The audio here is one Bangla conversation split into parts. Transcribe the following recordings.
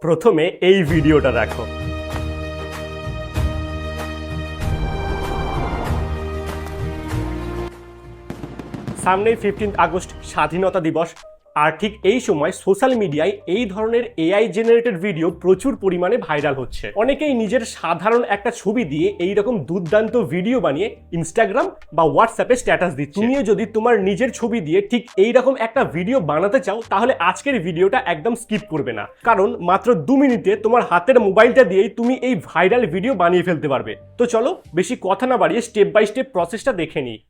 প্রথমে এই ভিডিওটা দেখো। সামনেই 15 আগস্ট স্বাধীনতা দিবস, আর ঠিক এই সময় সোশ্যাল মিডিয়ায় এই ধরনের এআই জেনারেটেড ভিডিও প্রচুর পরিমাণে ভাইরাল হচ্ছে। অনেকেই নিজের সাধারণ একটা ছবি দিয়ে এই রকম দুর্দান্ত ভিডিও বানিয়ে ইনস্টাগ্রাম বা হোয়াটসঅ্যাপে স্ট্যাটাস দিচ্ছে। তুমিও যদি তোমার নিজের ছবি দিয়ে ঠিক এই রকম একটা ভিডিও বানাতে চাও, তাহলে আজকের ভিডিওটা একদম স্কিপ করবে না, কারণ মাত্র 2 মিনিটে তোমার হাতের মোবাইলটা দিয়েই তুমি এই ভাইরাল ভিডিও বানিয়ে ফেলতে পারবে। তো চলো বেশি কথা না বাড়িয়ে স্টেপ বাই স্টেপ প্রসেসটা দেখে নিই।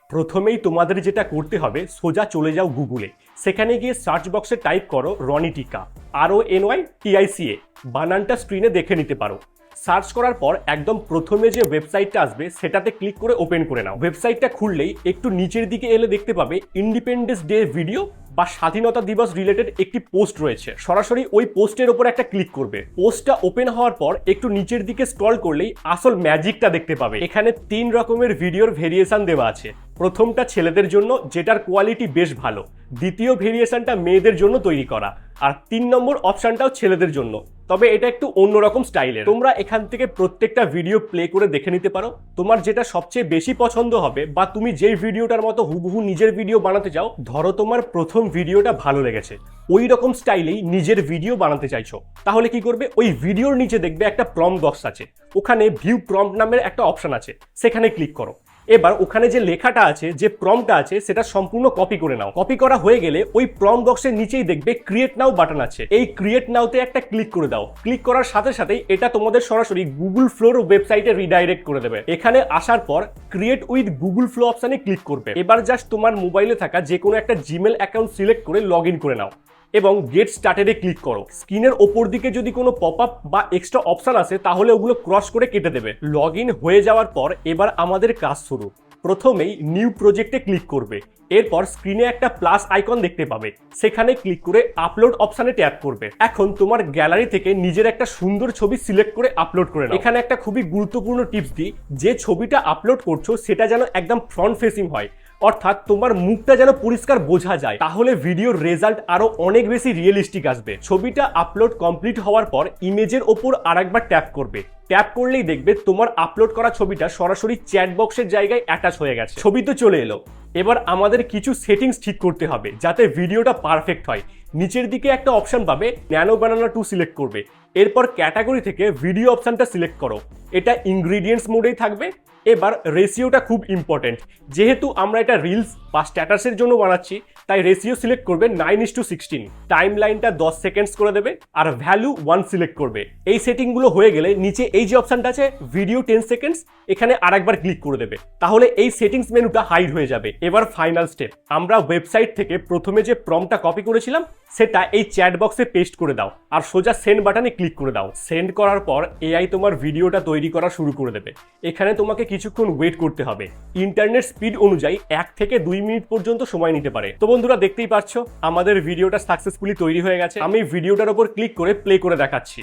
প্রথমেই তোমাদের যেটা করতে হবে, সোজা চলে যাও গুগলে। সেখানে গিয়ে সার্চ বক্সে টাইপ করো রনিটিকা, RONYTICA। বানানটা স্ক্রিনে দেখে নিতে পারো। সার্চ করার পর একদম প্রথমে যে ওয়েবসাইটটা আসবে সেটাতে ক্লিক করে ওপেন করে নাও। ওয়েবসাইটটা খুললেই একটু নিচের দিকে এলে দেখতে পাবে ইন্ডিপেন্ডেন্স ডে ভিডিও বা স্বাধীনতা দিবস রিলেটেড একটি পোস্ট রয়েছে। সরাসরি ওই পোস্টের ওপর একটা ক্লিক করবে। পোস্টটা ওপেন হওয়ার পর একটু নিচের দিকে স্ক্রল করলেই আসল ম্যাজিকটা দেখতে পাবে। এখানে 3 রকমের ভিডিওর ভেরিয়েশন দেওয়া আছে। প্রথমটা ছেলেদের জন্য, যেটার কোয়ালিটি বেশ ভালো। দ্বিতীয় ভেরিয়েশনটা মেয়েদের জন্য তৈরি করা। আর 3 নম্বর অপশনটাও ছেলেদের জন্য, তবে এটা একটু অন্যরকম স্টাইলের। তোমরা এখান থেকে প্রত্যেকটা ভিডিও প্লে করে দেখে নিতে পারো। তোমার যেটা সবচেয়ে বেশি পছন্দ হবে বা তুমি যেই ভিডিওটার মতো হুবহু নিজের ভিডিও বানাতে চাও, ধরো তোমার প্রথম ভিডিওটা ভালো লেগেছে, ওই রকম স্টাইলেই নিজের ভিডিও বানাতে চাইছো, তাহলে কি করবে, ওই ভিডিওর নিচে দেখবে একটা প্রম্পট বক্স আছে। ওখানে ভিউ প্রম্পট নামের একটা অপশন আছে, সেখানে ক্লিক করো। এবার ওখানে যে লেখাটা আছে, যে প্রম্পটটা আছে, সেটা সম্পূর্ণ কপি করে নাও। কপি করা হয়ে গেলে ওই প্রম্পট বক্সের নিচেই দেখবে ক্রিয়েট নাও বাটন আছে। এই ক্রিয়েট নাওতে একটা ক্লিক করে দাও। ক্লিক করার সাথে সাথেই এটা তোমাদের সরাসরি গুগল ফ্লোর ওয়েবসাইটে রিডাইরেক্ট করে দেবে। এখানে আসার পর ক্রিয়েট উইথ গুগল ফ্লো অপশনে ক্লিক করবে। এবার জাস্ট তোমার মোবাইলে থাকা যে কোনো একটা জিমেল অ্যাকাউন্ট সিলেক্ট করে লগ ইন করে নাও এবং গেট স্টার্টেডে ক্লিক করো। স্ক্রিনের ওপর দিকে যদি কোনো পপ আপ বা এক্সট্রা অপশন আসে, তাহলে ওগুলো ক্রস করে কেটে দেবে। লগ ইন হয়ে যাওয়ার পর এবার আমাদের কাজ শুরু। প্রথমেই নিউ প্রজেক্টে ক্লিক করবে। এরপর স্ক্রিনে একটা প্লাস আইকন দেখতে পাবে, সেখানে ক্লিক করে আপলোড অপশনে ট্যাপ করবে। এখন তোমার গ্যালারি থেকে নিজের একটা সুন্দর ছবি সিলেক্ট করে আপলোড করে নাও। এখানে একটা খুবই গুরুত্বপূর্ণ টিপস দিই, যে ছবিটা আপলোড করছো সেটা যেন একদম ফ্রন্ট ফেসিং হয়, অর্থাৎ তোমার মুখটা যেন পরিষ্কার বোঝা যায়, তাহলে ভিডিওর রেজাল্ট আরো অনেক বেশি রিয়েলিস্টিক আসবে। ছবিটা আপলোড কমপ্লিট হওয়ার পর ইমেজের ওপর আরেকবার ট্যাপ করবে। ট্যাপ করলেই দেখবে তোমার আপলোড করা ছবিটা সরাসরি চ্যাট বক্সের জায়গায় অ্যাটাচ হয়ে গেছে। ছবি তো চলে এলো। এবার আমাদের কিছু সেটিংস ঠিক করতে হবে যাতে ভিডিওটা পারফেক্ট হয়। নিচের দিকে একটা অপশন পাবে, ন্যানো বানানা 2 সিলেক্ট করবে। এরপর ক্যাটাগরি থেকে ভিডিও অপশনটা সিলেক্ট করো। এটা ইনগ্রিডিয়েন্টস মোডেই থাকবে। এবার রেশিওটা খুব ইম্পর্টেন্ট, যেহেতু আমরা এটা রিলস বা স্ট্যাটাসের জন্য বানাচ্ছি, তাই রেশিও সিলেক্ট করবে 9:16। টাইম লাইনটা 10 সেকেন্ডস করে দেবে আর ভ্যালু 1 সিলেক্ট করবে। এই সেটিংগুলো হয়ে গেলে নিচে এই যে অপশনটা আছে ভিডিও 10 সেকেন্ডস, এখানে আরেকবার ক্লিক করে দেবে, তাহলে এই সেটিংস মেনুটা হাইড হয়ে যাবে। এবার ফাইনাল স্টেপ, আমরা ওয়েবসাইট থেকে প্রথমে যে প্রম্পটটা কপি করেছিলাম সেটা এই চ্যাট বক্সে পেস্ট করে দাও আর সোজা সেন্ড বাটনে ক্লিক করে দাও। সেন্ড করার পর এআই তোমার ভিডিওটা তৈরি করা শুরু করে দেবে। এখানে তোমাকে কিছুক্ষণ ওয়েট করতে হবে। ইন্টারনেট স্পিড অনুযায়ী 1 থেকে 2 মিনিট পর্যন্ত সময় নিতে পারে। তো বন্ধুরা, দেখতেই পাচ্ছ আমাদের ভিডিওটা সাকসেসফুলি তৈরি হয়ে গেছে। আমি ভিডিওটার উপর ক্লিক করে প্লে করে দেখাচ্ছি।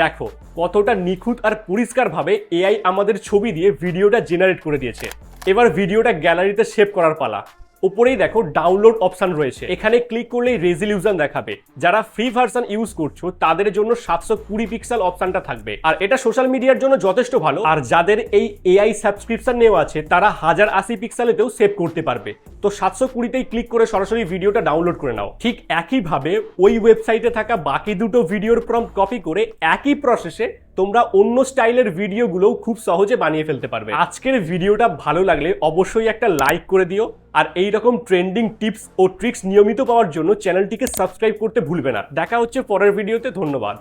দেখো কতটা নিখুঁত আর পরিষ্কারভাবে এআই আমাদের ছবি দিয়ে ভিডিওটা জেনারেট করে দিয়েছে। এবার ভিডিওটা গ্যালারিতে সেভ করার পালা। উপরেই দেখো ডাউনলোড অপশন রয়েছে, এখানে ক্লিক করলেই রেজলিউশন দেখাবে। যারা ফ্রি ভার্সন ইউজ করছো তাদের জন্য 720 পিক্সেল অপশনটা থাকবে, আর এটা সোশ্যাল মিডিয়ার জন্য যথেষ্ট ভালো। আর যাদের এই এআই সাবস্ক্রিপশন নেওয়া আছে তারা 1080 পিক্সেলেতেও সেভ করতে পারবে। তো 720তেই ক্লিক করে সরাসরি ভিডিওটা ডাউনলোড করে নাও। ঠিক একইভাবে ওই ওয়েবসাইটে থাকা বাকি দুটো ভিডিওর প্রম্পট কপি করে একই প্রসেসে তোমরা অন্য স্টাইলের ভিডিওগুলোও খুব সহজে বানিয়ে ফেলতে পারবে। আজকের ভিডিওটা ভালো লাগলে অবশ্যই একটা লাইক করে দিও, আর এই রকম ট্রেন্ডিং টিপস ও ট্রিক্স নিয়মিত পাওয়ার জন্য চ্যানেলটিকে সাবস্ক্রাইব করতে ভুলবে না। দেখা হচ্ছে পরের ভিডিওতে। ধন্যবাদ।